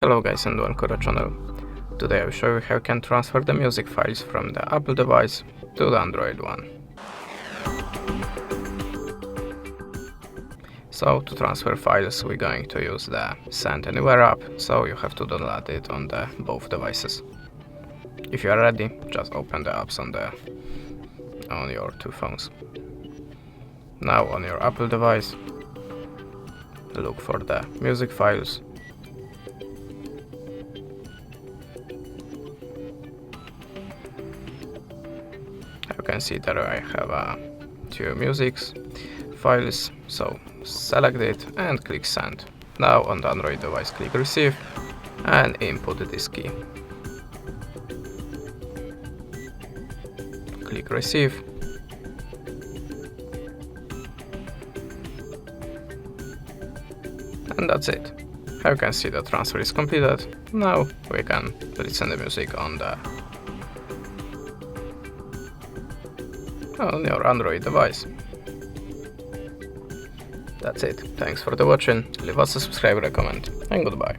Hello guys and welcome to the channel. Today I will show you how you can transfer the music files from the Apple device to the Android one. So to transfer files we're going to use the Send Anywhere app, so you have to download it on the both devices. If you are ready, just open the apps on your two phones. Now on your Apple device, look for the music files. You can see that I have two musics files, so select it and click Send. Now on the Android device click Receive and input this key. Click Receive. And that's it. How you can see the transfer is completed. Now we can listen to the music on your Android device. That's it. Thanks for the watching. Leave us a subscribe, comment, and goodbye.